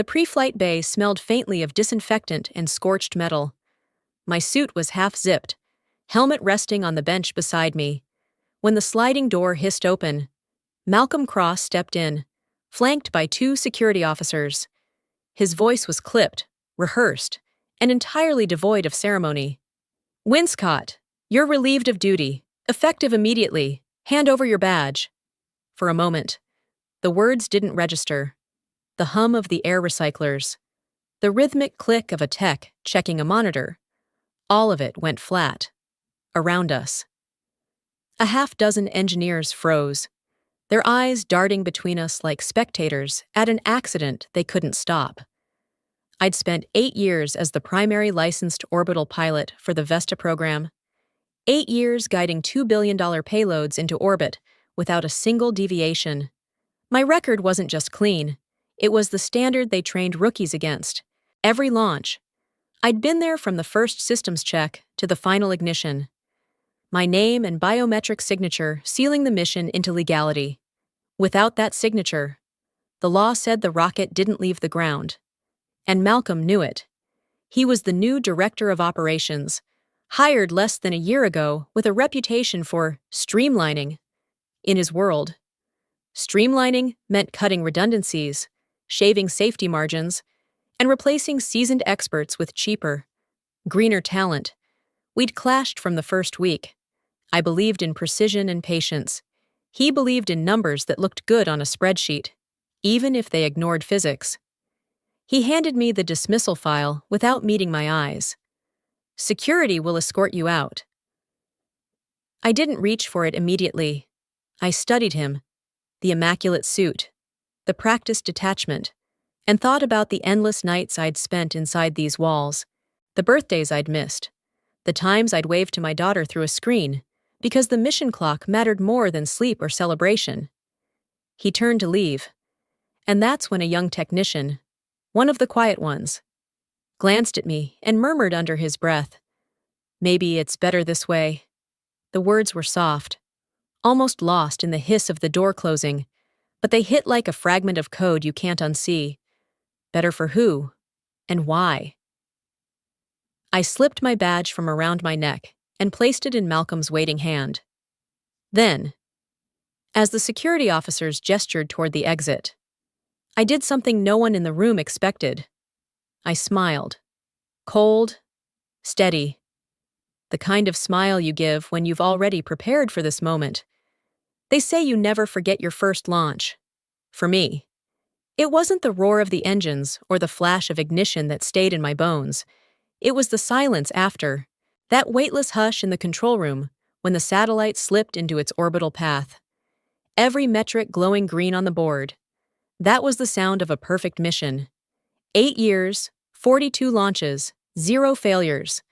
The pre-flight bay smelled faintly of disinfectant and scorched metal. My suit was half-zipped, helmet resting on the bench beside me. When the sliding door hissed open, Malcolm Cross stepped in, flanked by two security officers. His voice was clipped, rehearsed, and entirely devoid of ceremony. "Winscott, you're relieved of duty. Effective immediately. Hand over your badge." For a moment, the words didn't register. The hum of the air recyclers, the rhythmic click of a tech checking a monitor, all of it went flat. Around us, a half-dozen engineers froze, their eyes darting between us like spectators at an accident they couldn't stop. I'd spent 8 years as the primary licensed orbital pilot for the Vesta program, 8 years guiding $2 billion payloads into orbit without a single deviation. My record wasn't just clean, it was the standard they trained rookies against. Every launch, I'd been there from the first systems check to the final ignition. My name and biometric signature sealing the mission into legality. Without that signature, the law said the rocket didn't leave the ground. And Malcolm knew it. He was the new director of operations, hired less than a year ago with a reputation for streamlining. In his world, streamlining meant cutting redundancies, shaving safety margins, and replacing seasoned experts with cheaper, greener talent. We'd clashed from the first week. I believed in precision and patience. He believed in numbers that looked good on a spreadsheet, even if they ignored physics. He handed me the dismissal file without meeting my eyes. "Security will escort you out." I didn't reach for it immediately. I studied him, the immaculate suit, the practiced detachment, and thought about the endless nights I'd spent inside these walls, the birthdays I'd missed, the times I'd waved to my daughter through a screen, because the mission clock mattered more than sleep or celebration. He turned to leave, and that's when a young technician, one of the quiet ones, glanced at me and murmured under his breath, "Maybe it's better this way." The words were soft, almost lost in the hiss of the door closing, but they hit like a fragment of code you can't unsee. Better for who? And why? I slipped my badge from around my neck and placed it in Malcolm's waiting hand. Then, as the security officers gestured toward the exit, I did something no one in the room expected. I smiled. Cold, steady. The kind of smile you give when you've already prepared for this moment. They say you never forget your first launch. For me, it wasn't the roar of the engines or the flash of ignition that stayed in my bones. It was the silence after, that weightless hush in the control room when the satellite slipped into its orbital path. Every metric glowing green on the board. That was the sound of a perfect mission. 8 years, 42 launches, 0 failures.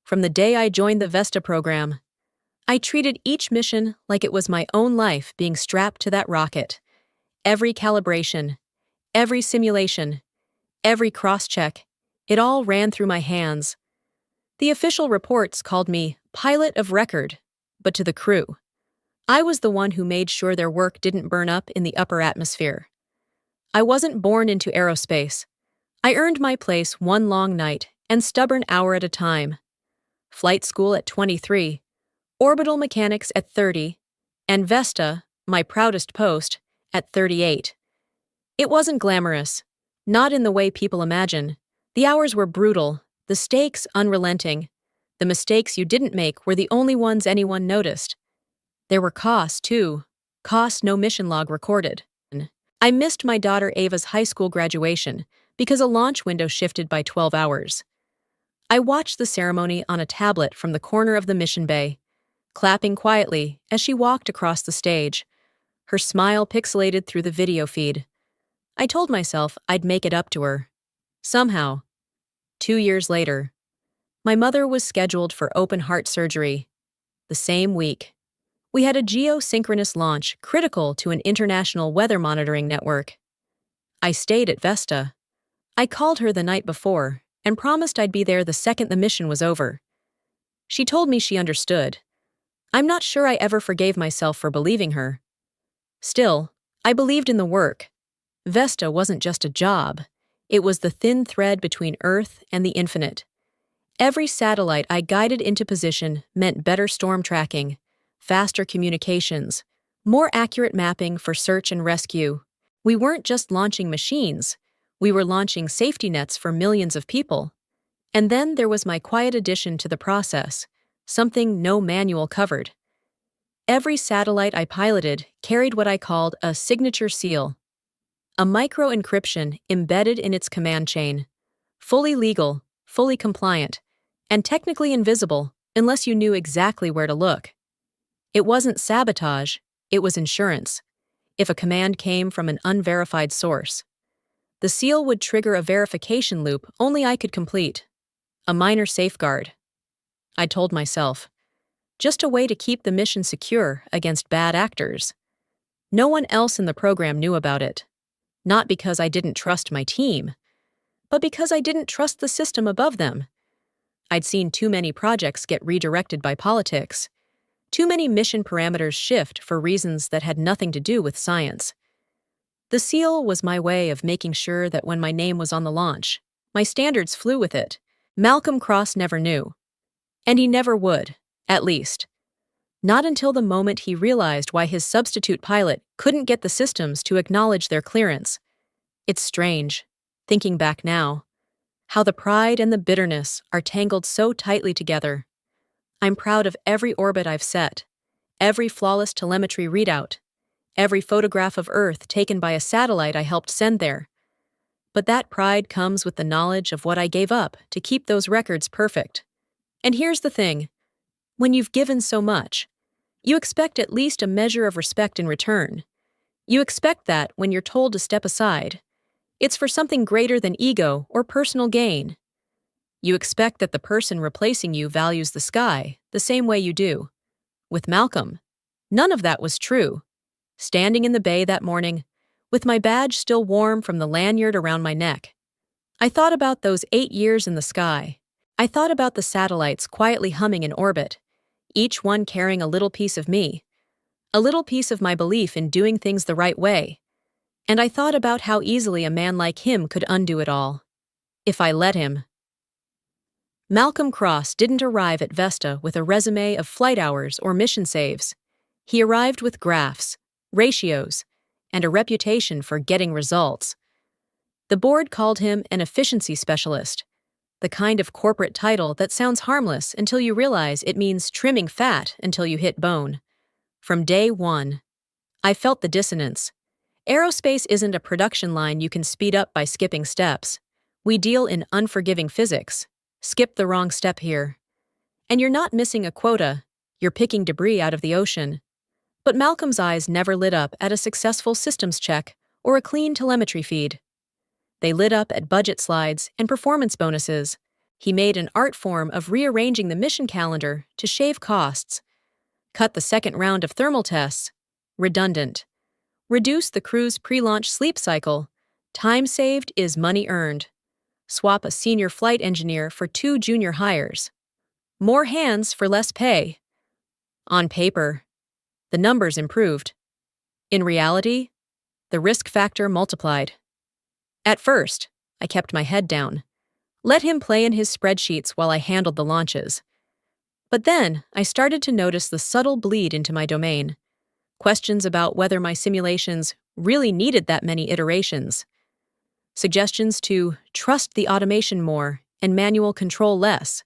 From the day I joined the Vesta program, I treated each mission like it was my own life being strapped to that rocket. Every calibration, every simulation, every cross-check, it all ran through my hands. The official reports called me pilot of record, but to the crew, I was the one who made sure their work didn't burn up in the upper atmosphere. I wasn't born into aerospace. I earned my place one long night and stubborn hour at a time. Flight school at 23, orbital mechanics at 30, and Vesta, my proudest post, at 38. It wasn't glamorous, not in the way people imagine. The hours were brutal, the stakes unrelenting. The mistakes you didn't make were the only ones anyone noticed. There were costs, too, costs no mission log recorded. I missed my daughter Ava's high school graduation because a launch window shifted by 12 hours. I watched the ceremony on a tablet from the corner of the mission bay, clapping quietly as she walked across the stage, her smile pixelated through the video feed. I told myself I'd make it up to her. Somehow. 2 years later, my mother was scheduled for open-heart surgery. The same week, we had a geosynchronous launch critical to an international weather monitoring network. I stayed at Vesta. I called her the night before and promised I'd be there the second the mission was over. She told me she understood. I'm not sure I ever forgave myself for believing her. Still, I believed in the work. Vesta wasn't just a job. It was the thin thread between Earth and the infinite. Every satellite I guided into position meant better storm tracking, faster communications, more accurate mapping for search and rescue. We weren't just launching machines, we were launching safety nets for millions of people. And then there was my quiet addition to the process, something no manual covered. Every satellite I piloted carried what I called a signature seal, a micro-encryption embedded in its command chain, fully legal, fully compliant, and technically invisible unless you knew exactly where to look. It wasn't sabotage, it was insurance. If a command came from an unverified source, the seal would trigger a verification loop only I could complete. A minor safeguard, I told myself. Just a way to keep the mission secure against bad actors. No one else in the program knew about it. Not because I didn't trust my team, but because I didn't trust the system above them. I'd seen too many projects get redirected by politics. Too many mission parameters shift for reasons that had nothing to do with science. The seal was my way of making sure that when my name was on the launch, my standards flew with it. Malcolm Cross never knew. And he never would, at least. Not until the moment he realized why his substitute pilot couldn't get the systems to acknowledge their clearance. It's strange, thinking back now, how the pride and the bitterness are tangled so tightly together. I'm proud of every orbit I've set, every flawless telemetry readout, every photograph of Earth taken by a satellite I helped send there. But that pride comes with the knowledge of what I gave up to keep those records perfect. And here's the thing. When you've given so much, you expect at least a measure of respect in return. You expect that when you're told to step aside, it's for something greater than ego or personal gain. You expect that the person replacing you values the sky the same way you do. With Malcolm, none of that was true. Standing in the bay that morning, with my badge still warm from the lanyard around my neck, I thought about those 8 years in the sky. I thought about the satellites quietly humming in orbit, each one carrying a little piece of me, a little piece of my belief in doing things the right way. And I thought about how easily a man like him could undo it all, if I let him. Malcolm Cross didn't arrive at Vesta with a resume of flight hours or mission saves. He arrived with graphs, ratios, and a reputation for getting results. The board called him an efficiency specialist, the kind of corporate title that sounds harmless until you realize it means trimming fat until you hit bone. From day one, I felt the dissonance. Aerospace isn't a production line you can speed up by skipping steps. We deal in unforgiving physics. Skip the wrong step here. And you're not missing a quota, you're picking debris out of the ocean. But Malcolm's eyes never lit up at a successful systems check or a clean telemetry feed. They lit up at budget slides and performance bonuses. He made an art form of rearranging the mission calendar to shave costs. Cut the second round of thermal tests. Redundant. Reduce the crew's pre-launch sleep cycle. Time saved is money earned. Swap a senior flight engineer for 2 junior hires. More hands for less pay. On paper, the numbers improved. In reality, the risk factor multiplied. At first, I kept my head down. Let him play in his spreadsheets while I handled the launches. But then, I started to notice the subtle bleed into my domain. Questions about whether my simulations really needed that many iterations. Suggestions to trust the automation more and manual control less.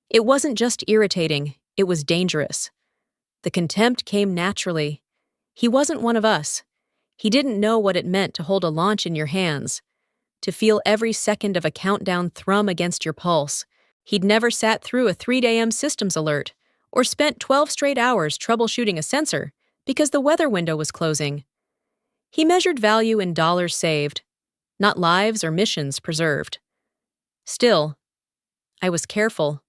It wasn't just irritating, it was dangerous. The contempt came naturally. He wasn't one of us. He didn't know what it meant to hold a launch in your hands, to feel every second of a countdown thrum against your pulse. He'd never sat through a 3 a.m. systems alert or spent 12 straight hours troubleshooting a sensor because the weather window was closing. He measured value in dollars saved, not lives or missions preserved. Still, I was careful.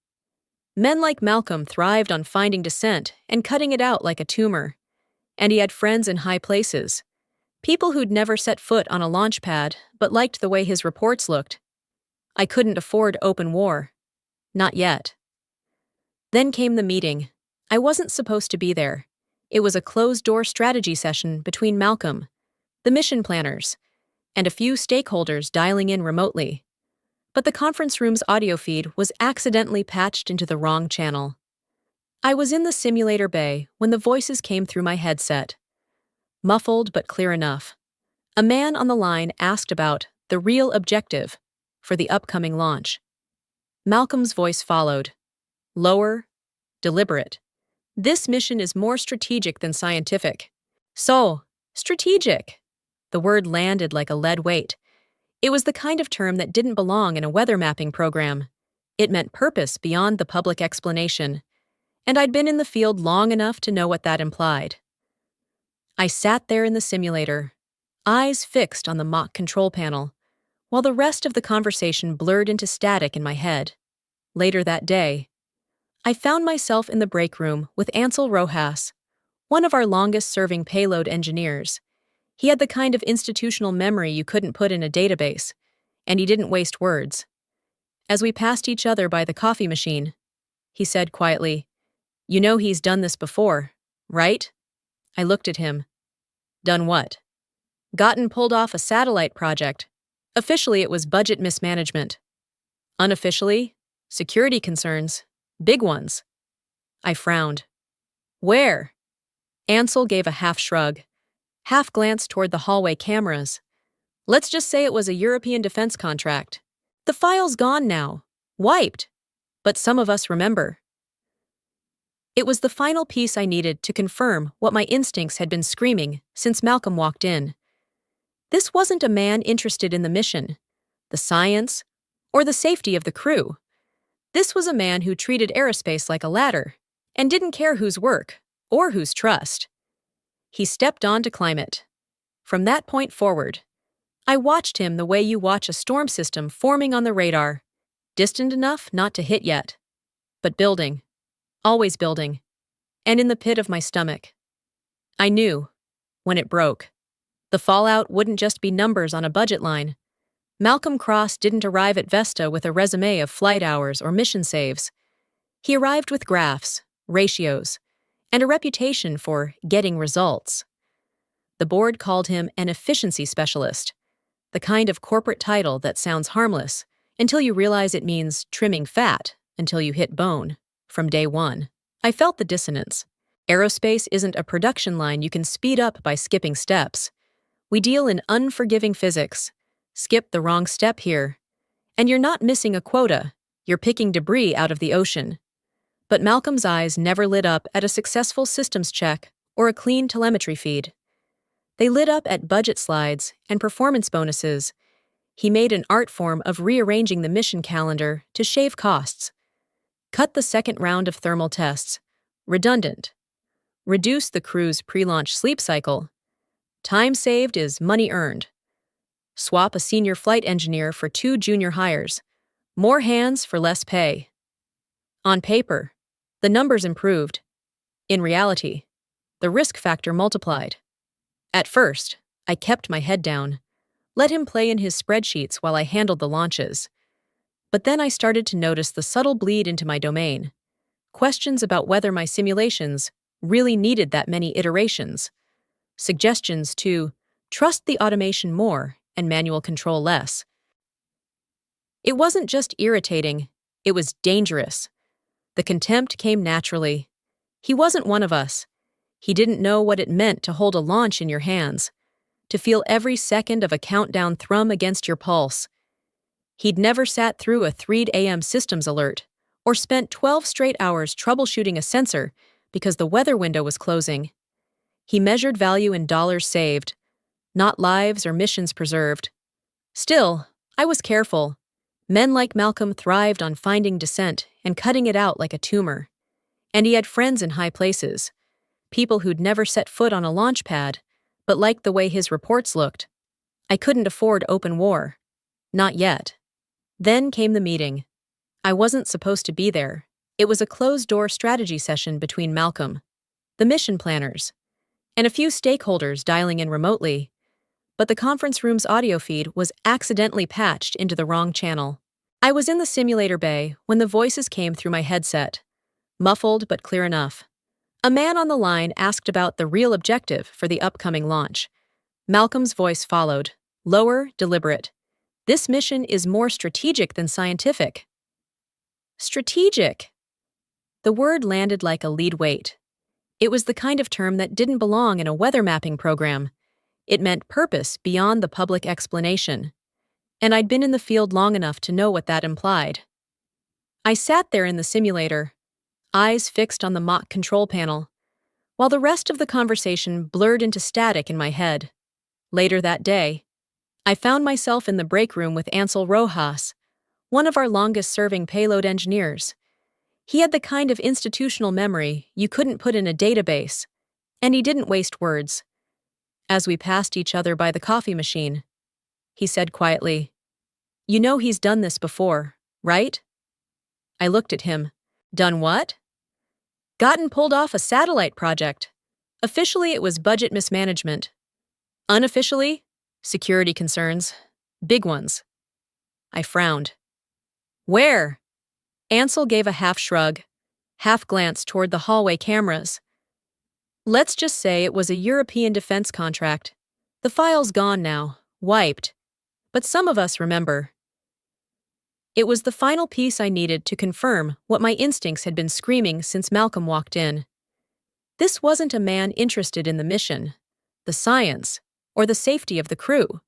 Men like Malcolm thrived on finding dissent and cutting it out like a tumor. And he had friends in high places. People who'd never set foot on a launch pad but liked the way his reports looked. I couldn't afford open war. Not yet. Then came the meeting. I wasn't supposed to be there. It was a closed-door strategy session between Malcolm, the mission planners, and a few stakeholders dialing in remotely. But the conference room's audio feed was accidentally patched into the wrong channel. I was in the simulator bay when the voices came through my headset. Muffled but clear enough. A man on the line asked about the real objective for the upcoming launch. Malcolm's voice followed. Lower, deliberate. This mission is more strategic than scientific. So, strategic. The word landed like a lead weight. It was the kind of term that didn't belong in a weather mapping program. It meant purpose beyond the public explanation. And I'd been in the field long enough to know what that implied. I sat there in the simulator, eyes fixed on the mock control panel, while the rest of the conversation blurred into static in my head. Later that day, I found myself in the break room with Ansel Rojas, one of our longest-serving payload engineers. He had the kind of institutional memory you couldn't put in a database, and he didn't waste words. As we passed each other by the coffee machine, he said quietly, "You know he's done this before, right?" I looked at him. Done what? Gotten pulled off a satellite project. Officially, it was budget mismanagement. Unofficially, security concerns. Big ones. I frowned. Where? Ansel gave a half shrug, half glance toward the hallway cameras. Let's just say it was a European defense contract. The file's gone now. Wiped. But some of us remember. It was the final piece I needed to confirm what my instincts had been screaming since Malcolm walked in. This wasn't a man interested in the mission, the science, or the safety of the crew. This was a man who treated aerospace like a ladder and didn't care whose work or whose trust. He stepped on to climb it. From that point forward, I watched him the way you watch a storm system forming on the radar, distant enough not to hit yet, but building, always building, and in the pit of my stomach. I knew, when it broke, the fallout wouldn't just be numbers on a budget line. Malcolm Cross didn't arrive at Vesta with a resume of flight hours or mission saves. He arrived with graphs, ratios, and a reputation for getting results. The board called him an efficiency specialist, the kind of corporate title that sounds harmless until you realize it means trimming fat until you hit bone. From day one, I felt the dissonance. Aerospace isn't a production line you can speed up by skipping steps. We deal in unforgiving physics. Skip the wrong step here, and you're not missing a quota, you're picking debris out of the ocean. But Malcolm's eyes never lit up at a successful systems check or a clean telemetry feed. They lit up at budget slides and performance bonuses. He made an art form of rearranging the mission calendar to shave costs. Cut the second round of thermal tests. Redundant. Reduce the crew's pre-launch sleep cycle. Time saved is money earned. Swap a senior flight engineer for 2 junior hires. More hands for less pay. On paper, the numbers improved. In reality, the risk factor multiplied. At first, I kept my head down, let him play in his spreadsheets while I handled the launches. But then I started to notice the subtle bleed into my domain. Questions about whether my simulations really needed that many iterations. Suggestions to trust the automation more and manual control less. It wasn't just irritating, it was dangerous. The contempt came naturally. He wasn't one of us. He didn't know what it meant to hold a launch in your hands, to feel every second of a countdown thrum against your pulse. He'd never sat through a 3 a.m. systems alert or spent 12 straight hours troubleshooting a sensor because the weather window was closing. He measured value in dollars saved, not lives or missions preserved. Still, I was careful. Men like Malcolm thrived on finding dissent and cutting it out like a tumor. And he had friends in high places, people who'd never set foot on a launch pad, but liked the way his reports looked. I couldn't afford open war. Not yet. Then came the meeting. I wasn't supposed to be there. It was a closed-door strategy session between Malcolm, the mission planners, and a few stakeholders dialing in remotely. But the conference room's audio feed was accidentally patched into the wrong channel. I was in the simulator bay when the voices came through my headset, muffled but clear enough. A man on the line asked about the real objective for the upcoming launch. Malcolm's voice followed. Lower, deliberate. This mission is more strategic than scientific. Strategic. The word landed like a lead weight. It was the kind of term that didn't belong in a weather mapping program. It meant purpose beyond the public explanation. And I'd been in the field long enough to know what that implied. I sat there in the simulator, eyes fixed on the mock control panel, while the rest of the conversation blurred into static in my head. Later that day, I found myself in the break room with Ansel Rojas, one of our longest-serving payload engineers. He had the kind of institutional memory you couldn't put in a database, and he didn't waste words. As we passed each other by the coffee machine, he said quietly, "You know he's done this before, right?" I looked at him. Done what? Gotten pulled off a satellite project. Officially, it was budget mismanagement. Unofficially, security concerns. Big ones. I frowned. Where? Ansel gave a half shrug, half glance toward the hallway cameras. Let's just say it was a European defense contract. The file's gone now, wiped. But some of us remember. It was the final piece I needed to confirm what my instincts had been screaming since Malcolm walked in. This wasn't a man interested in the mission, the science, or the safety of the crew.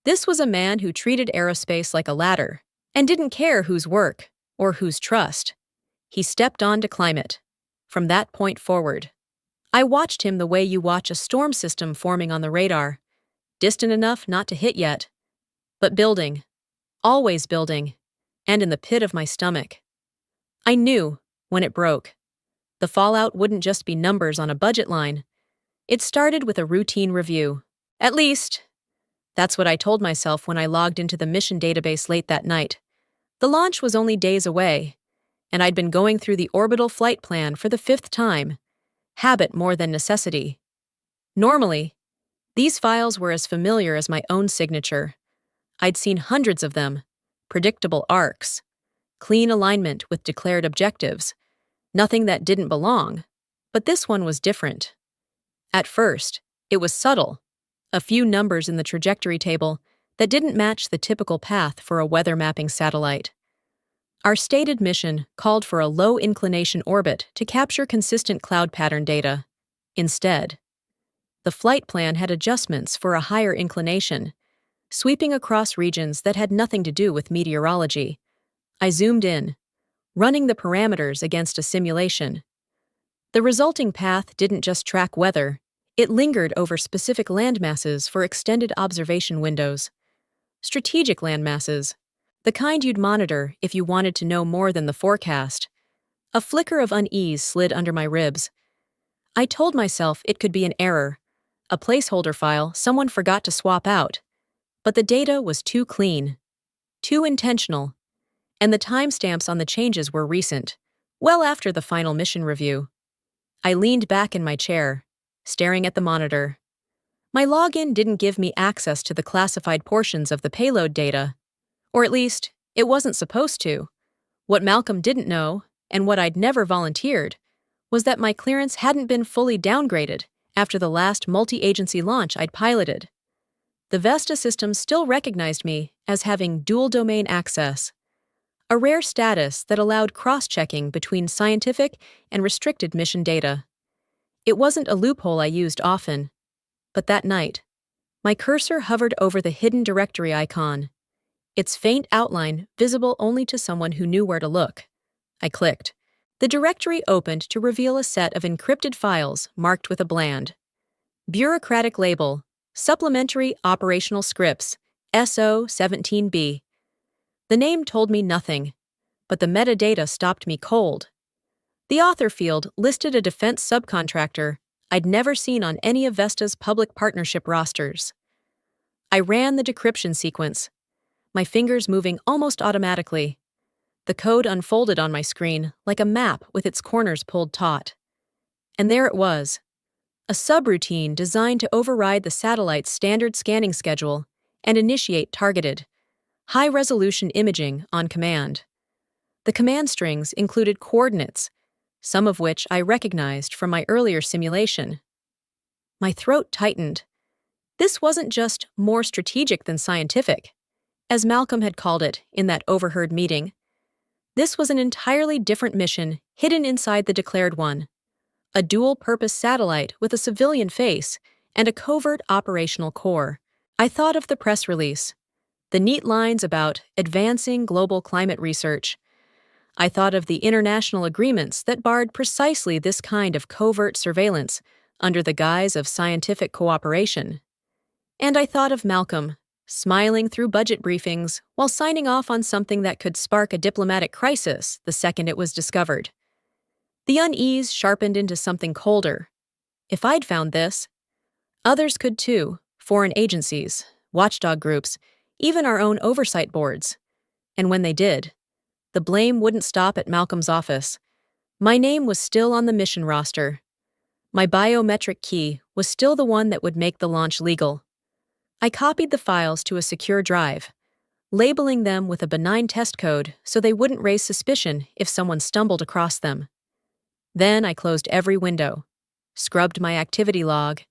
This was a man who treated aerospace like a ladder and didn't care whose work or whose trust. He stepped on to climb it. From that point forward, I watched him the way you watch a storm system forming on the radar, distant enough not to hit yet, but building, always building, and in the pit of my stomach. I knew, when it broke, the fallout wouldn't just be numbers on a budget line. It started with a routine review. At least, that's what I told myself when I logged into the mission database late that night. The launch was only days away, and I'd been going through the orbital flight plan for the 5th time, habit more than necessity. Normally, these files were as familiar as my own signature. I'd seen hundreds of them, predictable arcs, clean alignment with declared objectives, nothing that didn't belong, but this one was different. At first, it was subtle, a few numbers in the trajectory table that didn't match the typical path for a weather mapping satellite. Our stated mission called for a low-inclination orbit to capture consistent cloud pattern data. Instead, the flight plan had adjustments for a higher inclination, sweeping across regions that had nothing to do with meteorology. I zoomed in, running the parameters against a simulation. The resulting path didn't just track weather, it lingered over specific landmasses for extended observation windows. Strategic landmasses, the kind you'd monitor if you wanted to know more than the forecast. A flicker of unease slid under my ribs. I told myself it could be an error, a placeholder file someone forgot to swap out. But the data was too clean, too intentional, and the timestamps on the changes were recent, well after the final mission review. I leaned back in my chair, staring at the monitor. My login didn't give me access to the classified portions of the payload data, or at least, it wasn't supposed to. What Malcolm didn't know, and what I'd never volunteered, was that my clearance hadn't been fully downgraded after the last multi-agency launch I'd piloted. The Vesta system still recognized me as having dual-domain access, a rare status that allowed cross-checking between scientific and restricted mission data. It wasn't a loophole I used often, but that night, my cursor hovered over the hidden directory icon, its faint outline visible only to someone who knew where to look. I clicked. The directory opened to reveal a set of encrypted files marked with a bland, bureaucratic label, Supplementary Operational Scripts, SO-17B. The name told me nothing, but the metadata stopped me cold. The author field listed a defense subcontractor I'd never seen on any of Vesta's public partnership rosters. I ran the decryption sequence, my fingers moving almost automatically. The code unfolded on my screen like a map with its corners pulled taut. And there it was. A subroutine designed to override the satellite's standard scanning schedule and initiate targeted, high-resolution imaging on command. The command strings included coordinates, some of which I recognized from my earlier simulation. My throat tightened. This wasn't just more strategic than scientific, as Malcolm had called it in that overheard meeting. This was an entirely different mission hidden inside the declared one. A dual-purpose satellite with a civilian face and a covert operational core. I thought of the press release, the neat lines about advancing global climate research. I thought of the international agreements that barred precisely this kind of covert surveillance under the guise of scientific cooperation. And I thought of Malcolm, smiling through budget briefings while signing off on something that could spark a diplomatic crisis the second it was discovered. The unease sharpened into something colder. If I'd found this, others could too, foreign agencies, watchdog groups, even our own oversight boards. And when they did, the blame wouldn't stop at Malcolm's office. My name was still on the mission roster. My biometric key was still the one that would make the launch legal. I copied the files to a secure drive, labeling them with a benign test code so they wouldn't raise suspicion if someone stumbled across them. Then I closed every window, scrubbed my activity log,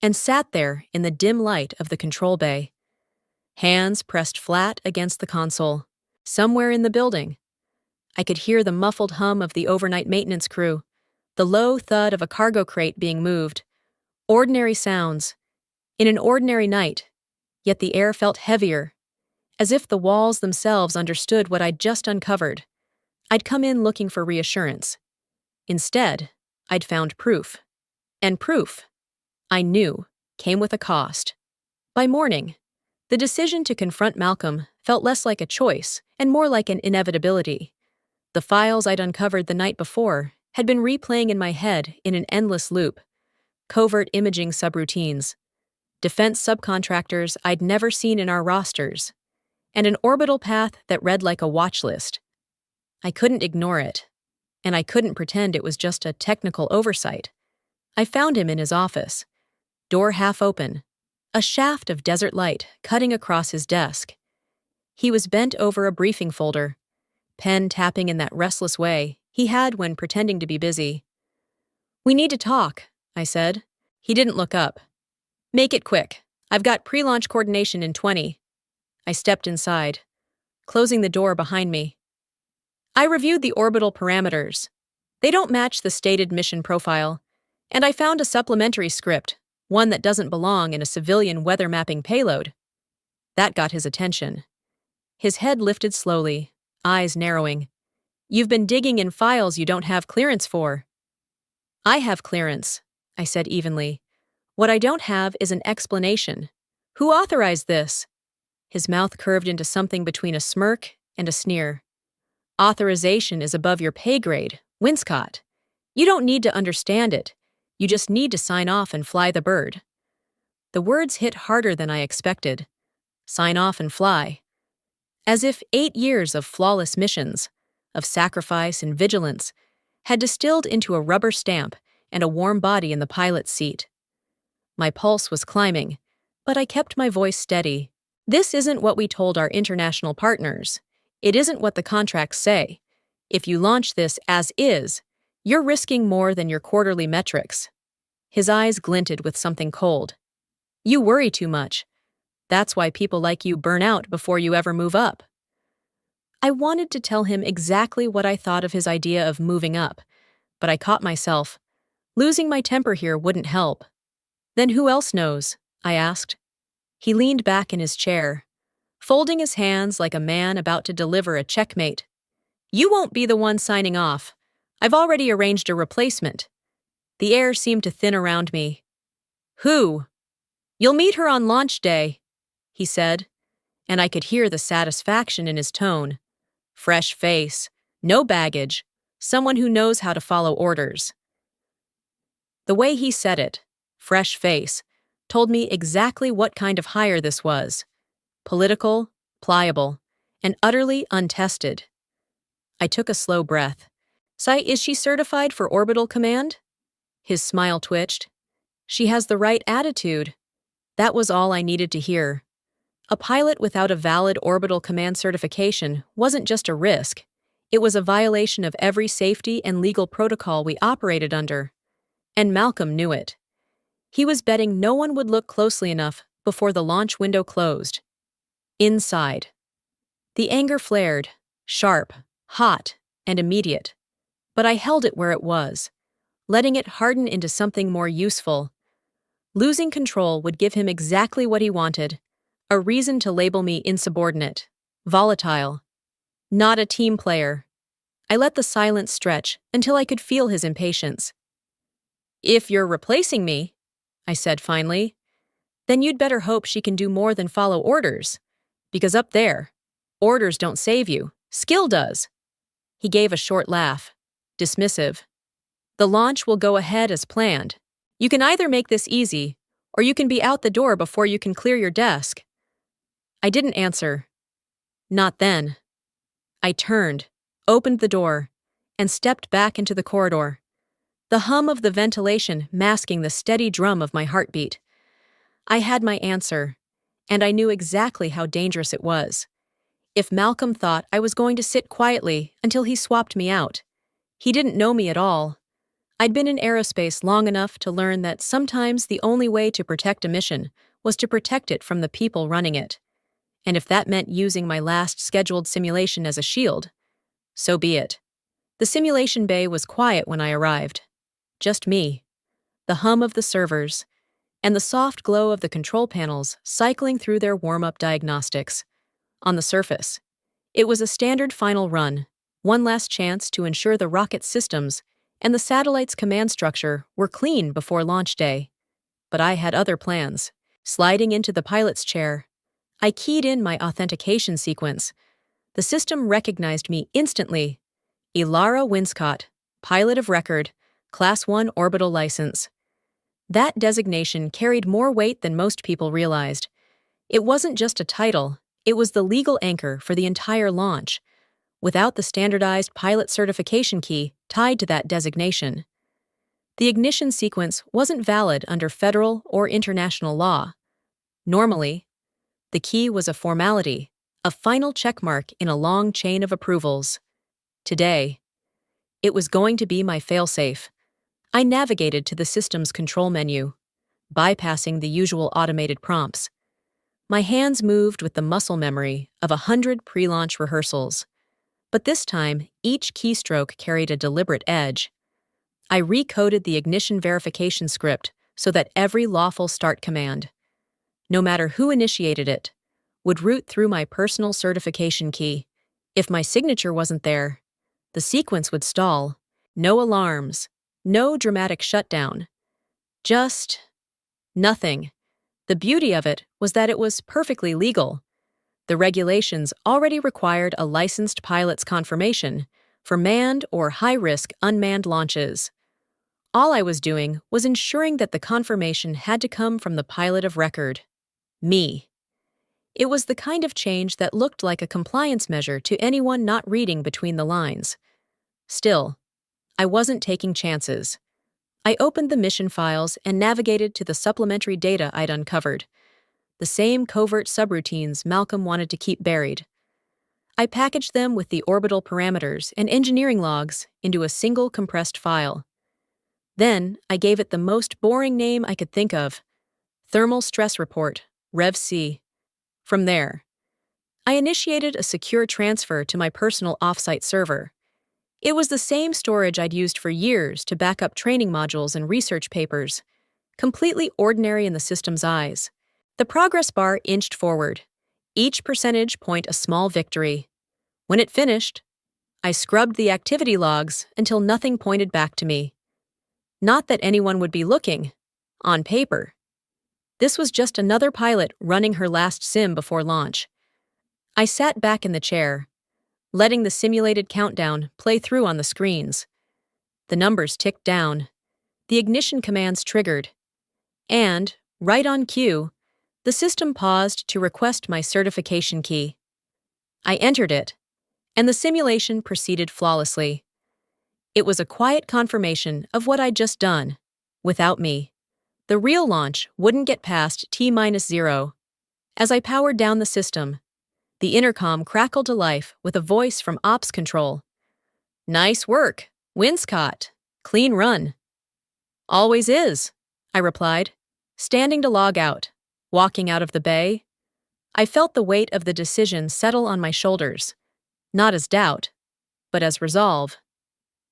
and sat there in the dim light of the control bay. Hands pressed flat against the console. Somewhere in the building, I could hear the muffled hum of the overnight maintenance crew, the low thud of a cargo crate being moved. Ordinary sounds, in an ordinary night, yet the air felt heavier, as if the walls themselves understood what I'd just uncovered. I'd come in looking for reassurance. Instead, I'd found proof. And proof, I knew, came with a cost. By morning, the decision to confront Malcolm felt less like a choice and more like an inevitability. The files I'd uncovered the night before had been replaying in my head in an endless loop. Covert imaging subroutines, defense subcontractors I'd never seen in our rosters, and an orbital path that read like a watch list. I couldn't ignore it, and I couldn't pretend it was just a technical oversight. I found him in his office, door half open, a shaft of desert light cutting across his desk. He was bent over a briefing folder, pen tapping in that restless way he had when pretending to be busy. "We need to talk," I said. He didn't look up. "Make it quick. I've got pre-launch coordination in 20. I stepped inside, closing the door behind me. I reviewed the orbital parameters. They don't match the stated mission profile, and I found a supplementary script, one that doesn't belong in a civilian weather mapping payload. That got his attention. His head lifted slowly, eyes narrowing. "You've been digging in files you don't have clearance for." "I have clearance," I said evenly. "What I don't have is an explanation. Who authorized this?" His mouth curved into something between a smirk and a sneer. "Authorization is above your pay grade, Winscott. You don't need to understand it. You just need to sign off and fly the bird." The words hit harder than I expected. Sign off and fly. As if 8 years of flawless missions, of sacrifice and vigilance, had distilled into a rubber stamp and a warm body in the pilot's seat. My pulse was climbing, but I kept my voice steady. "This isn't what we told our international partners. It isn't what the contracts say. If you launch this as is, you're risking more than your quarterly metrics." His eyes glinted with something cold. "You worry too much. That's why people like you burn out before you ever move up." I wanted to tell him exactly what I thought of his idea of moving up, but I caught myself. Losing my temper here wouldn't help. "Then who else knows?" I asked. He leaned back in his chair, folding his hands like a man about to deliver a checkmate. "You won't be the one signing off. I've already arranged a replacement." The air seemed to thin around me. "Who?" "You'll meet her on launch day," he said, and I could hear the satisfaction in his tone. Fresh face, no baggage, someone who knows how to follow orders. The way he said it, fresh face, told me exactly what kind of hire this was. Political, pliable, and utterly untested. I took a slow breath. Is she certified for orbital command?" His smile twitched. "She has the right attitude." That was all I needed to hear. A pilot without a valid orbital command certification wasn't just a risk. It was a violation of every safety and legal protocol we operated under. And Malcolm knew it. He was betting no one would look closely enough before the launch window closed. Inside. The anger flared, sharp, hot, and immediate. But I held it where it was, letting it harden into something more useful. Losing control would give him exactly what he wanted, a reason to label me insubordinate, volatile, not a team player. I let the silence stretch until I could feel his impatience. "If you're replacing me," I said finally, "then you'd better hope she can do more than follow orders. Because up there, orders don't save you, skill does." He gave a short laugh, dismissive. "The launch will go ahead as planned. You can either make this easy, or you can be out the door before you can clear your desk." I didn't answer. Not then. I turned, opened the door, and stepped back into the corridor, the hum of the ventilation masking the steady drum of my heartbeat. I had my answer, and I knew exactly how dangerous it was. If Malcolm thought I was going to sit quietly until he swapped me out, he didn't know me at all. I'd been in aerospace long enough to learn that sometimes the only way to protect a mission was to protect it from the people running it. And if that meant using my last scheduled simulation as a shield, so be it. The simulation bay was quiet when I arrived. Just me, the hum of the servers, and the soft glow of the control panels cycling through their warm-up diagnostics. On the surface, it was a standard final run, one last chance to ensure the rocket systems and the satellite's command structure were clean before launch day. But I had other plans. Sliding into the pilot's chair, I keyed in my authentication sequence. The system recognized me instantly. Ilara Winscott, pilot of record, Class 1 orbital license. That designation carried more weight than most people realized. It wasn't just a title, it was the legal anchor for the entire launch, without the standardized pilot certification key tied to that designation. The ignition sequence wasn't valid under federal or international law. Normally, the key was a formality, a final checkmark in a long chain of approvals. Today, it was going to be my failsafe. I navigated to the system's control menu, bypassing the usual automated prompts. My hands moved with the muscle memory of 100 pre-launch rehearsals. But this time, each keystroke carried a deliberate edge. I recoded the ignition verification script so that every lawful start command, no matter who initiated it, would route through my personal certification key. If my signature wasn't there, the sequence would stall. No alarms, no dramatic shutdown. Just nothing. The beauty of it was that it was perfectly legal. The regulations already required a licensed pilot's confirmation for manned or high-risk unmanned launches. All I was doing was ensuring that the confirmation had to come from the pilot of record, me. It was the kind of change that looked like a compliance measure to anyone not reading between the lines. Still, I wasn't taking chances. I opened the mission files and navigated to the supplementary data I'd uncovered, the same covert subroutines Malcolm wanted to keep buried. I packaged them with the orbital parameters and engineering logs into a single compressed file. Then I gave it the most boring name I could think of: Thermal Stress Report, Rev C. From there, I initiated a secure transfer to my personal offsite server. It was the same storage I'd used for years to back up training modules and research papers, completely ordinary in the system's eyes. The progress bar inched forward, each percentage point a small victory. When it finished, I scrubbed the activity logs until nothing pointed back to me. Not that anyone would be looking, on paper. This was just another pilot running her last sim before launch. I sat back in the chair, letting the simulated countdown play through on the screens. The numbers ticked down, the ignition commands triggered, and, right on cue, the system paused to request my certification key. I entered it, and the simulation proceeded flawlessly. It was a quiet confirmation of what I'd just done, without me. The real launch wouldn't get past T-0. As I powered down the system, the intercom crackled to life with a voice from Ops Control. "Nice work, Winscott. Clean run." "Always is," I replied, standing to log out. Walking out of the bay, I felt the weight of the decision settle on my shoulders, not as doubt, but as resolve.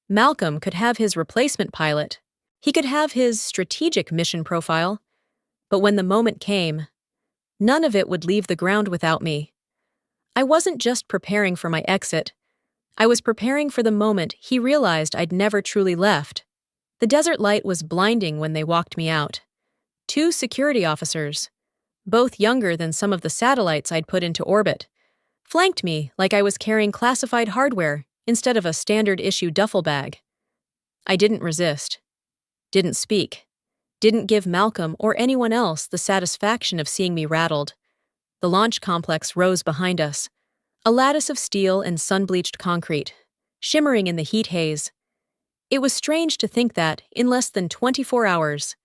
Malcolm could have his replacement pilot. He could have his strategic mission profile. But when the moment came, none of it would leave the ground without me. I wasn't just preparing for my exit. I was preparing for the moment he realized I'd never truly left. The desert light was blinding when they walked me out. 2 security officers, both younger than some of the satellites I'd put into orbit, flanked me like I was carrying classified hardware instead of a standard-issue duffel bag. I didn't resist, didn't speak, didn't give Malcolm or anyone else the satisfaction of seeing me rattled. The launch complex rose behind us, a lattice of steel and sun-bleached concrete, shimmering in the heat haze. It was strange to think that, in less than 24 hours,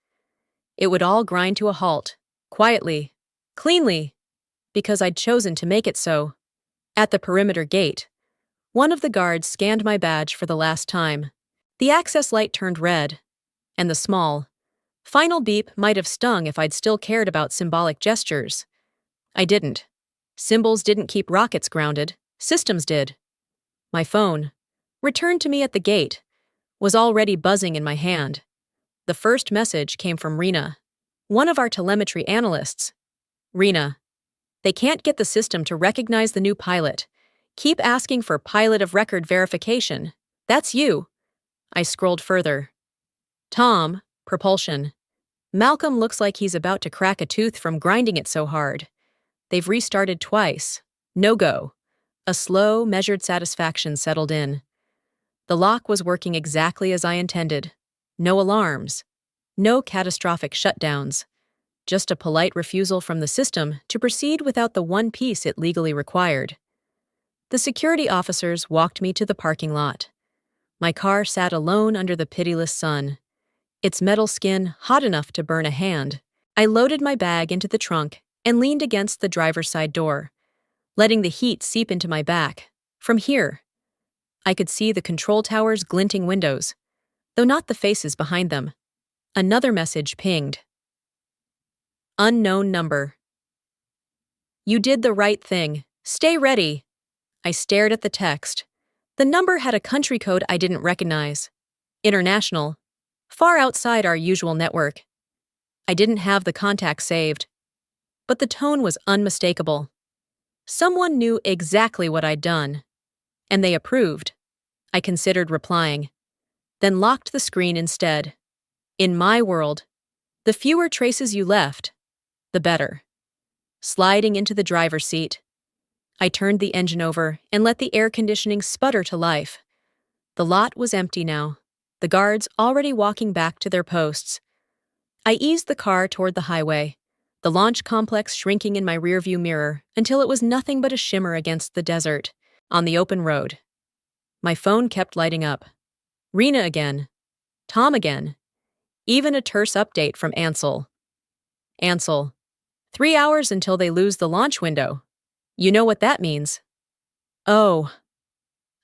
it would all grind to a halt, quietly, cleanly, because I'd chosen to make it so. At the perimeter gate, one of the guards scanned my badge for the last time. The access light turned red, and the small, final beep might have stung if I'd still cared about symbolic gestures. I didn't. Symbols didn't keep rockets grounded, systems did. My phone, returned to me at the gate, was already buzzing in my hand. The first message came from Rena, one of our telemetry analysts. Rena, they can't get the system to recognize the new pilot. Keep asking for pilot of record verification. That's you. I scrolled further. Tom, propulsion. Malcolm looks like he's about to crack a tooth from grinding it so hard. They've restarted twice. No go. A slow, measured satisfaction settled in. The lock was working exactly as I intended. No alarms. No catastrophic shutdowns. Just a polite refusal from the system to proceed without the one piece it legally required. The security officers walked me to the parking lot. My car sat alone under the pitiless sun, its metal skin hot enough to burn a hand. I loaded my bag into the trunk and leaned against the driver's side door, letting the heat seep into my back. From here, I could see the control tower's glinting windows, though not the faces behind them. Another message pinged. Unknown number. You did the right thing. Stay ready. I stared at the text. The number had a country code I didn't recognize. International. Far outside our usual network. I didn't have the contact saved. But the tone was unmistakable. Someone knew exactly what I'd done. And they approved. I considered replying, then locked the screen instead. In my world, the fewer traces you left, the better. Sliding into the driver's seat, I turned the engine over and let the air conditioning sputter to life. The lot was empty now, the guards already walking back to their posts. I eased the car toward the highway, the launch complex shrinking in my rearview mirror until it was nothing but a shimmer against the desert, on the open road. My phone kept lighting up. Rena again. Tom again. Even a terse update from Ansel. Ansel. 3 hours until they lose the launch window. You know what that means. Oh.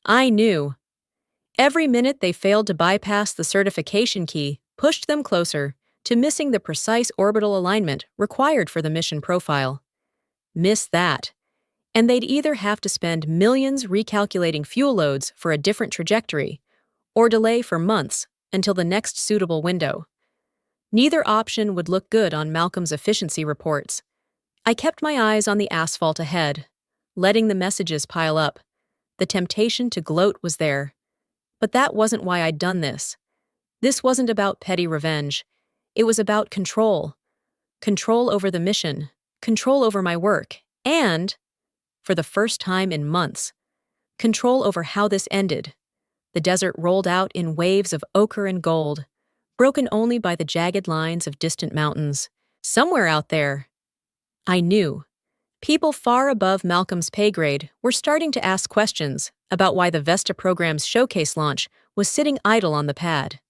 I knew. Every minute they failed to bypass the certification key pushed them closer to missing the precise orbital alignment required for the mission profile. Miss that, and they'd either have to spend millions recalculating fuel loads for a different trajectory, or delay for months until the next suitable window. Neither option would look good on Malcolm's efficiency reports. I kept my eyes on the asphalt ahead, letting the messages pile up. The temptation to gloat was there. But that wasn't why I'd done this. This wasn't about petty revenge. It was about control. Control over the mission, control over my work, and, for the first time in months, control over how this ended. The desert rolled out in waves of ochre and gold, broken only by the jagged lines of distant mountains. Somewhere out there, I knew, people far above Malcolm's pay grade were starting to ask questions about why the Vesta program's showcase launch was sitting idle on the pad.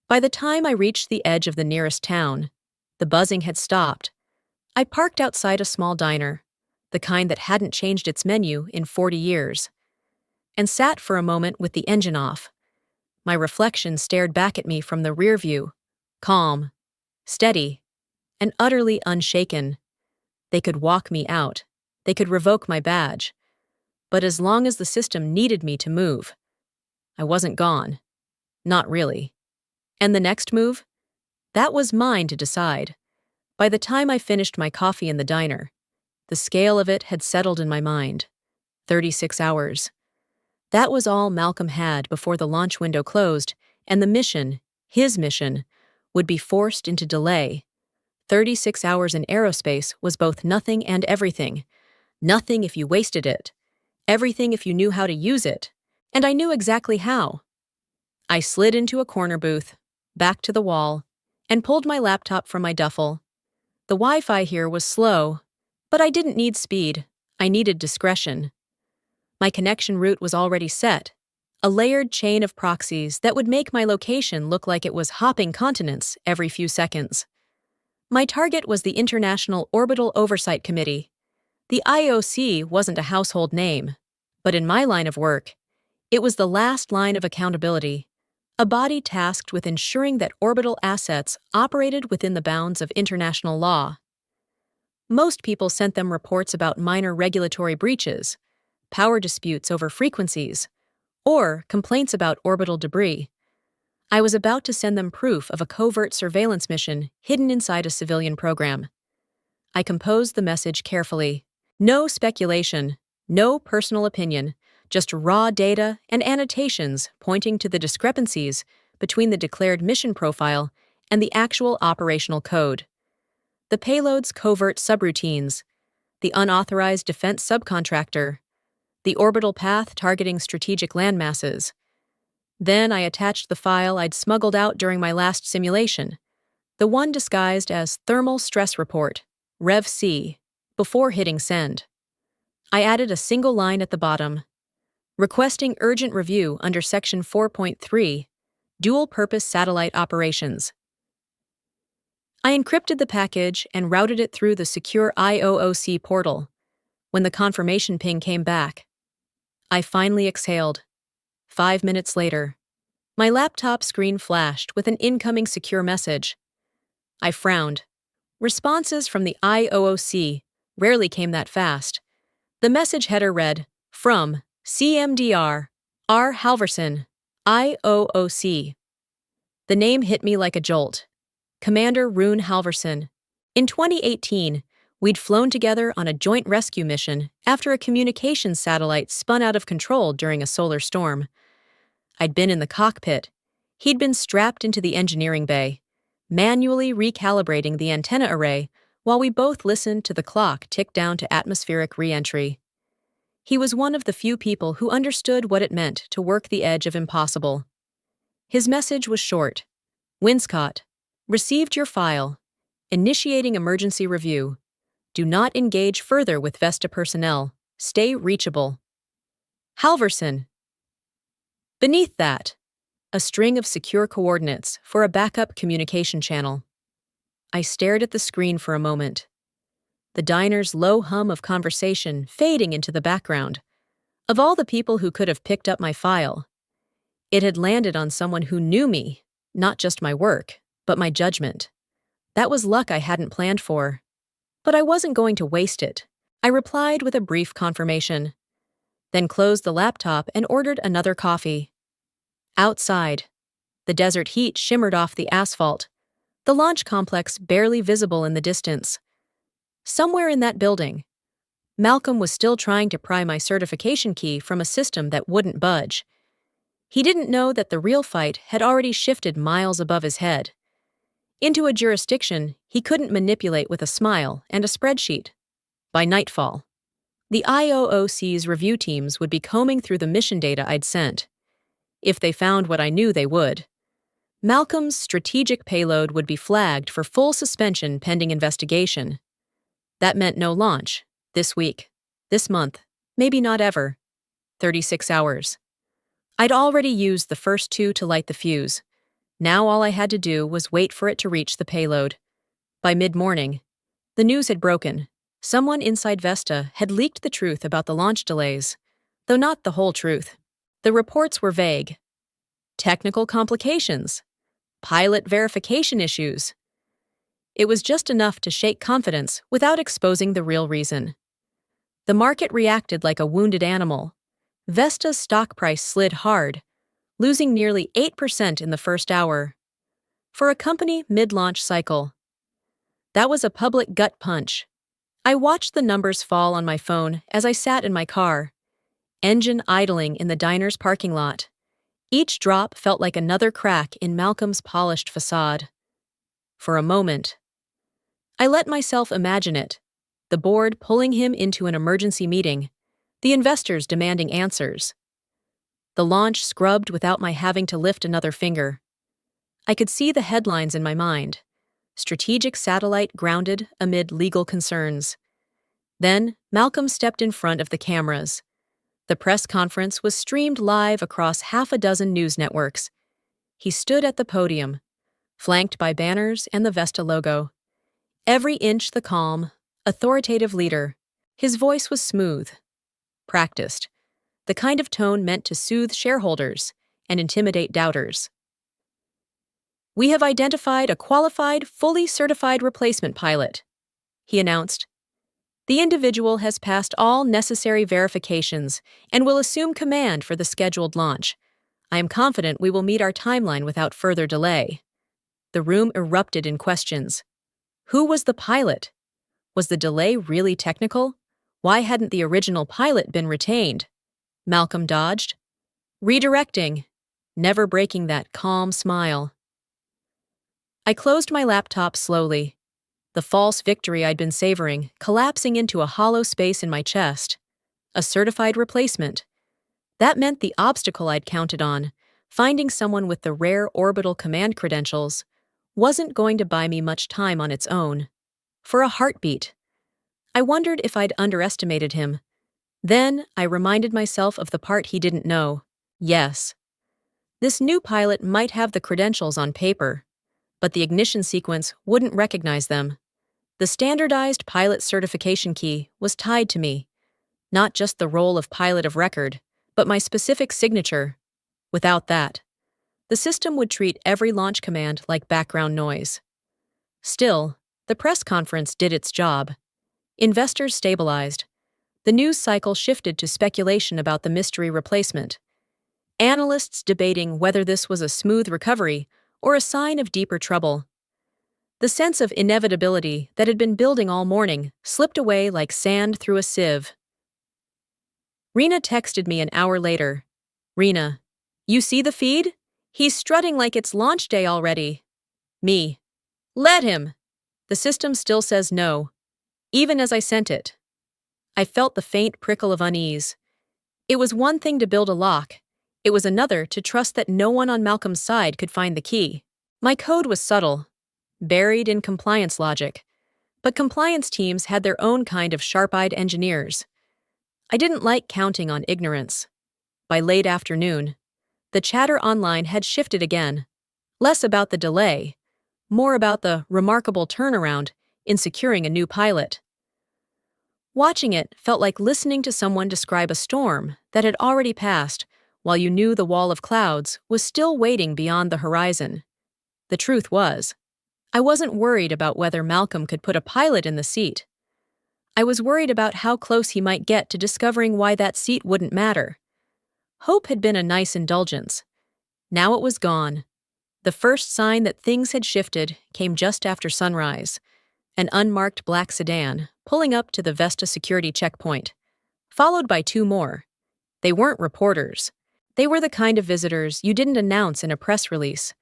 By the time I reached the edge of the nearest town, the buzzing had stopped. I parked outside a small diner, the kind that hadn't changed its menu in 40 years, and sat for a moment with the engine off. My reflection stared back at me from the rear view, calm, steady, and utterly unshaken. They could walk me out. They could revoke my badge. But as long as the system needed me to move, I wasn't gone. Not really. And the next move? That was mine to decide. By the time I finished my coffee in the diner, the scale of it had settled in my mind. 36 hours. That was all Malcolm had before the launch window closed, and the mission, his mission, would be forced into delay. 36 hours in aerospace was both nothing and everything. Nothing if you wasted it. Everything if you knew how to use it. And I knew exactly how. I slid into a corner booth, back to the wall, and pulled my laptop from my duffel. The Wi-Fi here was slow, but I didn't need speed. I needed discretion. My connection route was already set, a layered chain of proxies that would make my location look like it was hopping continents every few seconds. My target was the International Orbital Oversight Committee. The IOC wasn't a household name, but in my line of work, it was the last line of accountability, a body tasked with ensuring that orbital assets operated within the bounds of international law. Most people sent them reports about minor regulatory breaches, power disputes over frequencies, or complaints about orbital debris. I was about to send them proof of a covert surveillance mission hidden inside a civilian program. I composed the message carefully. No speculation, no personal opinion, just raw data and annotations pointing to the discrepancies between the declared mission profile and the actual operational code. The payload's covert subroutines, the unauthorized defense subcontractor, the orbital path targeting strategic landmasses. Then I attached the file I'd smuggled out during my last simulation, the one disguised as Thermal Stress Report, Rev C, before hitting send. I added a single line at the bottom, requesting urgent review under Section 4.3, Dual-Purpose Satellite Operations. I encrypted the package and routed it through the secure IOOC portal. When the confirmation ping came back, I finally exhaled. 5 minutes later, my laptop screen flashed with an incoming secure message. I frowned. Responses from the IOOC rarely came that fast. The message header read, from CMDR, R. Halverson, IOOC. The name hit me like a jolt. Commander Rune Halverson. In 2018, we'd flown together on a joint rescue mission after a communications satellite spun out of control during a solar storm. I'd been in the cockpit. He'd been strapped into the engineering bay, manually recalibrating the antenna array while we both listened to the clock tick down to atmospheric re-entry. He was one of the few people who understood what it meant to work the edge of impossible. His message was short. Winscott, received your file. Initiating emergency review. Do not engage further with Vesta personnel. Stay reachable. Halverson. Beneath that, a string of secure coordinates for a backup communication channel. I stared at the screen for a moment, the diner's low hum of conversation fading into the background. Of all the people who could have picked up my file, it had landed on someone who knew me, not just my work, but my judgment. That was luck I hadn't planned for. But I wasn't going to waste it. I replied with a brief confirmation, then closed the laptop and ordered another coffee. Outside, the desert heat shimmered off the asphalt, the launch complex barely visible in the distance. Somewhere in that building, Malcolm was still trying to pry my certification key from a system that wouldn't budge. He didn't know that the real fight had already shifted miles above his head, into a jurisdiction he couldn't manipulate with a smile and a spreadsheet. By nightfall, the IOOC's review teams would be combing through the mission data I'd sent. If they found what I knew they would, Malcolm's strategic payload would be flagged for full suspension pending investigation. That meant no launch, this week, this month, maybe not ever. 36 hours. I'd already used the first 2 to light the fuse. Now all I had to do was wait for it to reach the payload. By mid-morning, the news had broken. Someone inside Vesta had leaked the truth about the launch delays, though not the whole truth. The reports were vague. Technical complications. Pilot verification issues. It was just enough to shake confidence without exposing the real reason. The market reacted like a wounded animal. Vesta's stock price slid hard, losing nearly 8% in the first hour. For a company mid-launch cycle, that was a public gut punch. I watched the numbers fall on my phone as I sat in my car, engine idling in the diner's parking lot. Each drop felt like another crack in Malcolm's polished facade. For a moment, I let myself imagine it. The board pulling him into an emergency meeting, the investors demanding answers. The launch scrubbed without my having to lift another finger. I could see the headlines in my mind. Strategic satellite grounded amid legal concerns. Then, Malcolm stepped in front of the cameras. The press conference was streamed live across half a dozen news networks. He stood at the podium, flanked by banners and the Vesta logo. Every inch the calm, authoritative leader. His voice was smooth, practiced, the kind of tone meant to soothe shareholders and intimidate doubters. "We have identified a qualified, fully certified replacement pilot," he announced. "The individual has passed all necessary verifications and will assume command for the scheduled launch. I am confident we will meet our timeline without further delay." The room erupted in questions. Who was the pilot? Was the delay really technical? Why hadn't the original pilot been retained? Malcolm dodged, redirecting, never breaking that calm smile. I closed my laptop slowly, the false victory I'd been savoring collapsing into a hollow space in my chest. A certified replacement. That meant the obstacle I'd counted on, finding someone with the rare orbital command credentials, wasn't going to buy me much time on its own. For a heartbeat. I wondered if I'd underestimated him. Then I reminded myself of the part he didn't know. Yes. This new pilot might have the credentials on paper, but the ignition sequence wouldn't recognize them. The standardized pilot certification key was tied to me, not just the role of pilot of record, but my specific signature. Without that, the system would treat every launch command like background noise. Still, the press conference did its job. Investors stabilized. The news cycle shifted to speculation about the mystery replacement. Analysts debating whether this was a smooth recovery or a sign of deeper trouble. The sense of inevitability that had been building all morning slipped away like sand through a sieve. Rena texted me an hour later. "Rena, you see the feed? He's strutting like it's launch day already." Me. "Let him!" The system still says no, even as I sent it. I felt the faint prickle of unease. It was one thing to build a lock. It was another to trust that no one on Malcolm's side could find the key. My code was subtle, buried in compliance logic, but compliance teams had their own kind of sharp-eyed engineers. I didn't like counting on ignorance. By late afternoon, the chatter online had shifted again, less about the delay, more about the remarkable turnaround in securing a new pilot. Watching it felt like listening to someone describe a storm that had already passed, while you knew the wall of clouds was still waiting beyond the horizon. The truth was, I wasn't worried about whether Malcolm could put a pilot in the seat. I was worried about how close he might get to discovering why that seat wouldn't matter. Hope had been a nice indulgence. Now it was gone. The first sign that things had shifted came just after sunrise. An unmarked black sedan pulling up to the Vesta security checkpoint, followed by two more. They weren't reporters. They were the kind of visitors you didn't announce in a press release.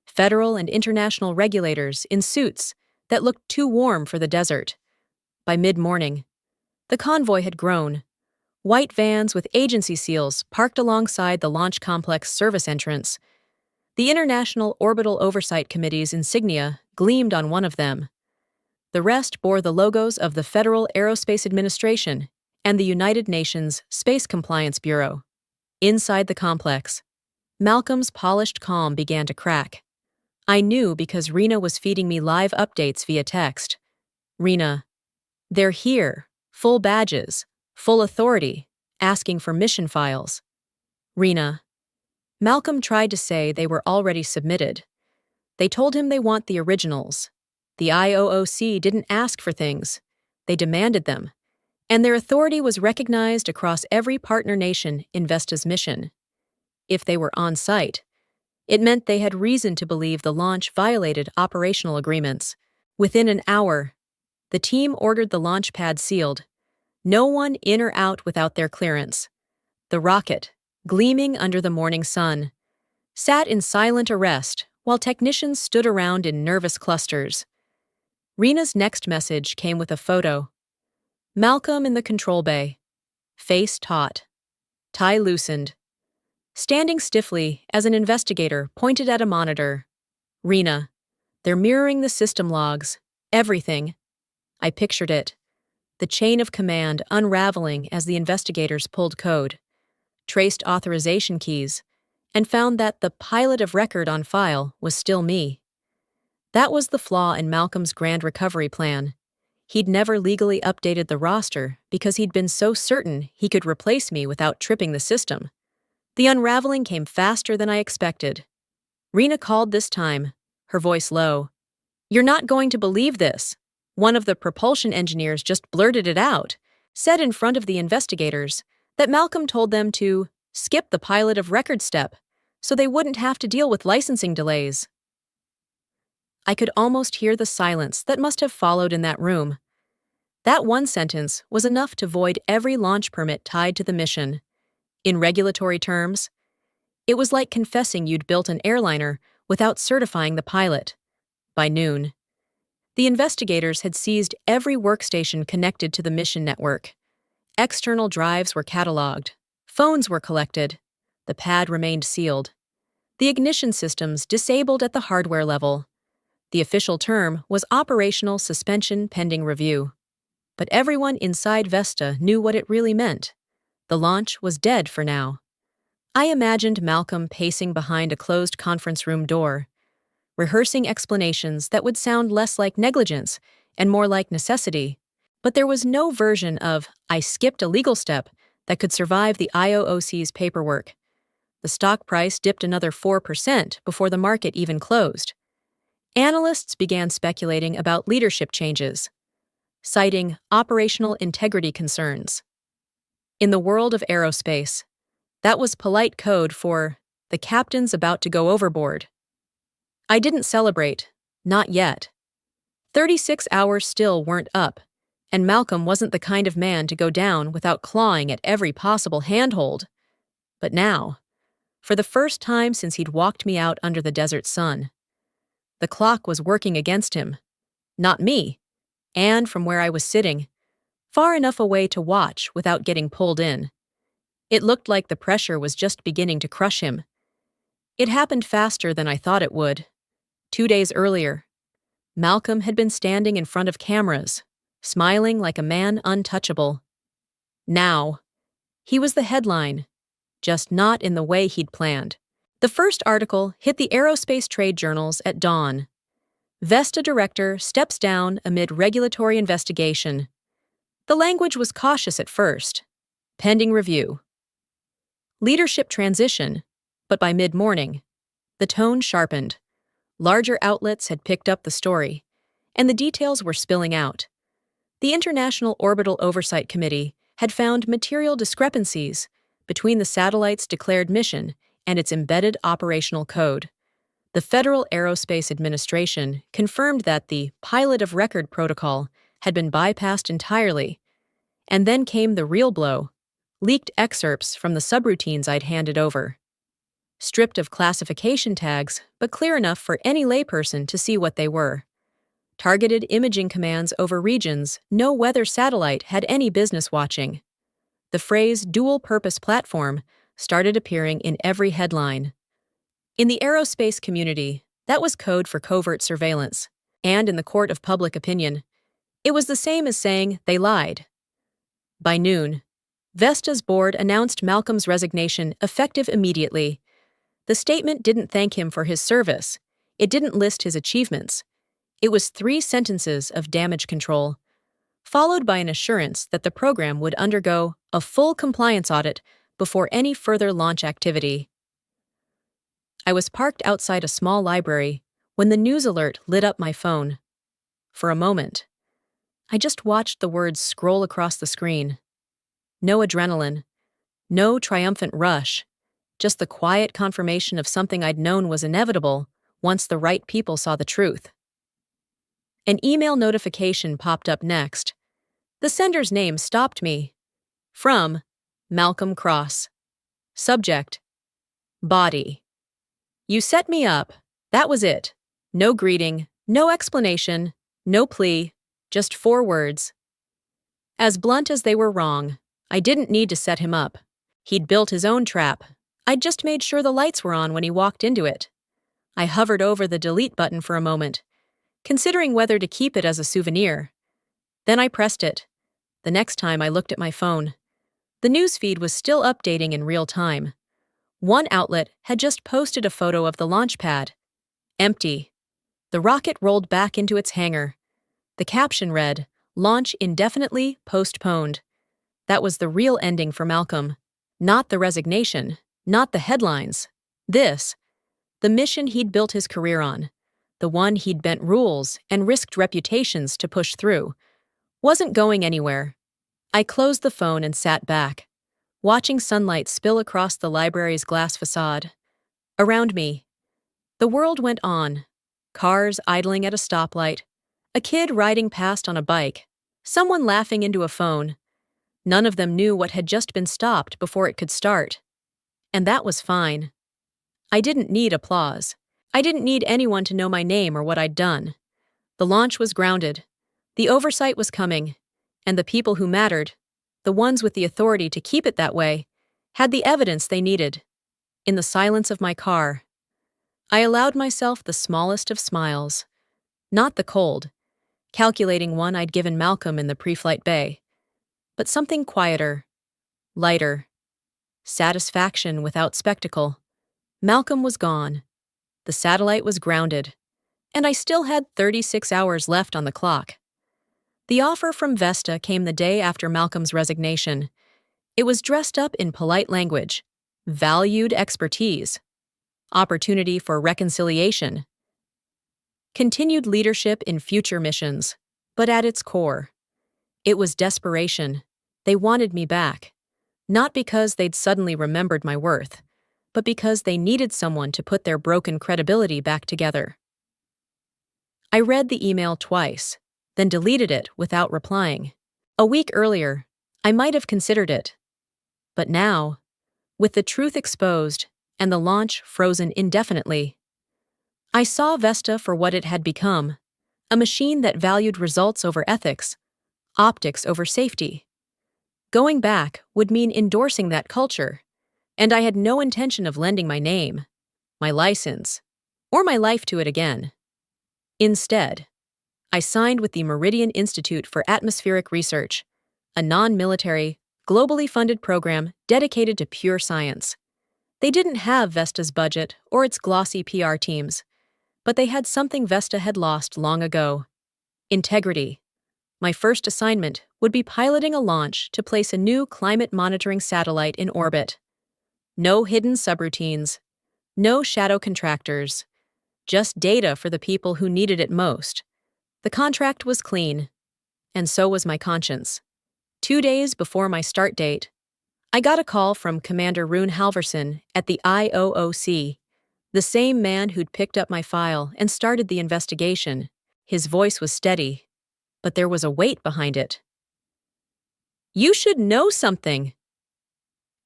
Federal and international regulators in suits that looked too warm for the desert. By mid-morning, the convoy had grown. White vans with agency seals parked alongside the launch complex service entrance. The International Orbital Oversight Committee's insignia gleamed on one of them. The rest bore the logos of the Federal Aerospace Administration and the United Nations Space Compliance Bureau. Inside the complex, Malcolm's polished calm began to crack. I knew because Rena was feeding me live updates via text. "Rena, they're here, full badges, full authority, asking for mission files." "Rena." Malcolm tried to say they were already submitted. They told him they want the originals. The IOOC didn't ask for things. They demanded them. And their authority was recognized across every partner nation in Vesta's mission. If they were on site, it meant they had reason to believe the launch violated operational agreements. Within an hour, the team ordered the launch pad sealed. No one in or out without their clearance. The rocket, gleaming under the morning sun, sat in silent arrest while technicians stood around in nervous clusters. Rena's next message came with a photo. Malcolm in the control bay, face taut, tie loosened, standing stiffly as an investigator pointed at a monitor. Rena, they're mirroring the system logs, everything. I pictured it. The chain of command unraveling as the investigators pulled code, traced authorization keys, and found that the pilot of record on file was still me. That was the flaw in Malcolm's grand recovery plan. He'd never legally updated the roster because he'd been so certain he could replace me without tripping the system. The unraveling came faster than I expected. Rena called this time, her voice low. "You're not going to believe this." One of the propulsion engineers just blurted it out, said in front of the investigators that Malcolm told them to skip the pilot of record step so they wouldn't have to deal with licensing delays. I could almost hear the silence that must have followed in that room. That one sentence was enough to void every launch permit tied to the mission. In regulatory terms, it was like confessing you'd built an airliner without certifying the pilot. By noon, the investigators had seized every workstation connected to the mission network. External drives were cataloged. Phones were collected. The pad remained sealed. The ignition systems disabled at the hardware level. The official term was operational suspension pending review. But everyone inside Vesta knew what it really meant. The launch was dead for now. I imagined Malcolm pacing behind a closed conference room door, rehearsing explanations that would sound less like negligence and more like necessity. But there was no version of "I skipped a legal step" that could survive the IOOC's paperwork. The stock price dipped another 4% before the market even closed. Analysts began speculating about leadership changes, citing operational integrity concerns. In the world of aerospace, that was polite code for the captain's about to go overboard. I didn't celebrate, not yet. 36 hours still weren't up, and Malcolm wasn't the kind of man to go down without clawing at every possible handhold. But now, for the first time since he'd walked me out under the desert sun, the clock was working against him, not me, and from where I was sitting, far enough away to watch without getting pulled in. It looked like the pressure was just beginning to crush him. It happened faster than I thought it would. 2 days earlier, Malcolm had been standing in front of cameras, smiling like a man untouchable. Now, he was the headline, just not in the way he'd planned. The first article hit the aerospace trade journals at dawn. Vesta director steps down amid regulatory investigation. The language was cautious at first. Pending review. Leadership transition, but by mid-morning, the tone sharpened. Larger outlets had picked up the story, and the details were spilling out. The International Orbital Oversight Committee had found material discrepancies between the satellite's declared mission and its embedded operational code. The Federal Aerospace Administration confirmed that the pilot of record protocol had been bypassed entirely. And then came the real blow: leaked excerpts from the subroutines I'd handed over. Stripped of classification tags, but clear enough for any layperson to see what they were. Targeted imaging commands over regions no weather satellite had any business watching. The phrase dual-purpose platform started appearing in every headline. In the aerospace community, that was code for covert surveillance, and in the court of public opinion, it was the same as saying they lied. By noon, Vesta's board announced Malcolm's resignation effective immediately. The statement didn't thank him for his service. It didn't list his achievements. It was 3 sentences of damage control, followed by an assurance that the program would undergo a full compliance audit before any further launch activity. I was parked outside a small library when the news alert lit up my phone. For a moment, I just watched the words scroll across the screen. No adrenaline, no triumphant rush, just the quiet confirmation of something I'd known was inevitable once the right people saw the truth. An email notification popped up next. The sender's name stopped me. From Malcolm Cross. Subject: Body. You set me up. That was it. No greeting, no explanation, no plea, just 4 words. As blunt as they were wrong, I didn't need to set him up. He'd built his own trap. I'd just made sure the lights were on when he walked into it. I hovered over the delete button for a moment, considering whether to keep it as a souvenir. Then I pressed it. The next time I looked at my phone, the newsfeed was still updating in real time. One outlet had just posted a photo of the launch pad. Empty. The rocket rolled back into its hangar. The caption read, "Launch indefinitely postponed." That was the real ending for Malcolm. Not the resignation, not the headlines. This, the mission he'd built his career on, the one he'd bent rules and risked reputations to push through, wasn't going anywhere. I closed the phone and sat back, watching sunlight spill across the library's glass facade. Around me, the world went on. Cars idling at a stoplight, a kid riding past on a bike, someone laughing into a phone. None of them knew what had just been stopped before it could start. And that was fine. I didn't need applause. I didn't need anyone to know my name or what I'd done. The launch was grounded. The oversight was coming. And the people who mattered, the ones with the authority to keep it that way, had the evidence they needed. In the silence of my car, I allowed myself the smallest of smiles. Not the cold, calculating one I'd given Malcolm in the pre-flight bay, but something quieter, lighter. Satisfaction without spectacle. Malcolm was gone. The satellite was grounded. And I still had 36 hours left on the clock. The offer from Vesta came the day after Malcolm's resignation. It was dressed up in polite language. Valued expertise. Opportunity for reconciliation. Continued leadership in future missions. But at its core, it was desperation. They wanted me back. Not because they'd suddenly remembered my worth, but because they needed someone to put their broken credibility back together. I read the email twice, then deleted it without replying. A week earlier, I might have considered it. But now, with the truth exposed and the launch frozen indefinitely, I saw Vesta for what it had become, a machine that valued results over ethics, optics over safety. Going back would mean endorsing that culture, and I had no intention of lending my name, my license, or my life to it again. Instead, I signed with the Meridian Institute for Atmospheric Research, a non-military, globally funded program dedicated to pure science. They didn't have Vesta's budget or its glossy PR teams, but they had something Vesta had lost long ago: integrity. My first assignment would be piloting a launch to place a new climate monitoring satellite in orbit. No hidden subroutines, no shadow contractors, just data for the people who needed it most. The contract was clean, and so was my conscience. 2 days before my start date, I got a call from Commander Rune Halverson at the IOOC, the same man who'd picked up my file and started the investigation. His voice was steady, but there was a weight behind it. "You should know something."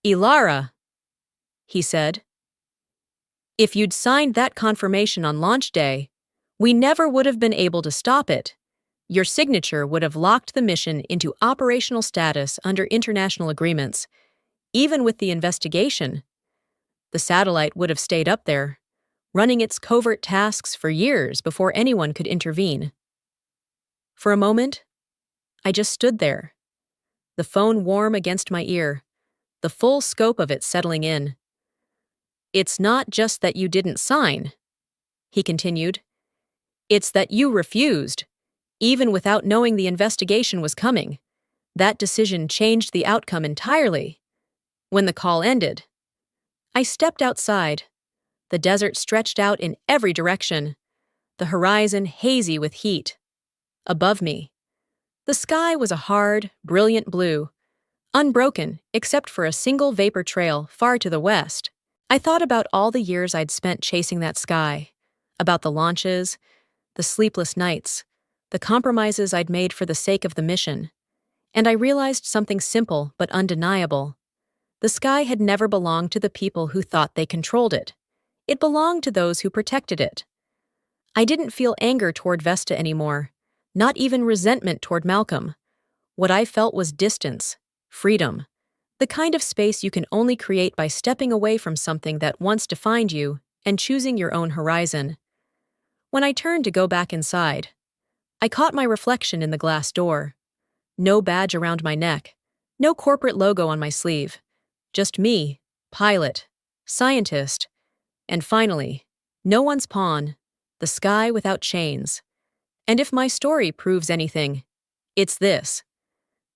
"Ilara," he said. "If you'd signed that confirmation on launch day, we never would have been able to stop it. Your signature would have locked the mission into operational status under international agreements. Even with the investigation, the satellite would have stayed up there, running its covert tasks for years before anyone could intervene." For a moment, I just stood there, the phone warm against my ear, the full scope of it settling in. "It's not just that you didn't sign," he continued. "It's that you refused, even without knowing the investigation was coming. That decision changed the outcome entirely." When the call ended, I stepped outside. The desert stretched out in every direction, the horizon hazy with heat. Above me, the sky was a hard, brilliant blue, unbroken except for a single vapor trail far to the west. I thought about all the years I'd spent chasing that sky, about the launches, the sleepless nights, the compromises I'd made for the sake of the mission, and I realized something simple but undeniable. The sky had never belonged to the people who thought they controlled it. It belonged to those who protected it. I didn't feel anger toward Vesta anymore, not even resentment toward Malcolm. What I felt was distance, freedom, the kind of space you can only create by stepping away from something that once defined you and choosing your own horizon. When I turned to go back inside, I caught my reflection in the glass door. No badge around my neck, no corporate logo on my sleeve. Just me, pilot, scientist, and finally, no one's pawn, the sky without chains. And if my story proves anything, it's this.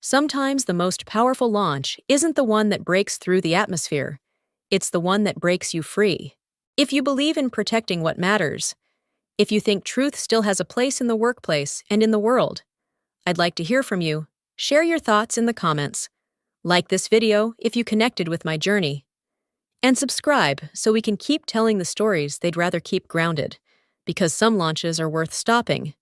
Sometimes the most powerful launch isn't the one that breaks through the atmosphere. It's the one that breaks you free. If you believe in protecting what matters, if you think truth still has a place in the workplace and in the world, I'd like to hear from you. Share your thoughts in the comments. Like this video if you connected with my journey. And subscribe so we can keep telling the stories they'd rather keep grounded, because some launches are worth stopping.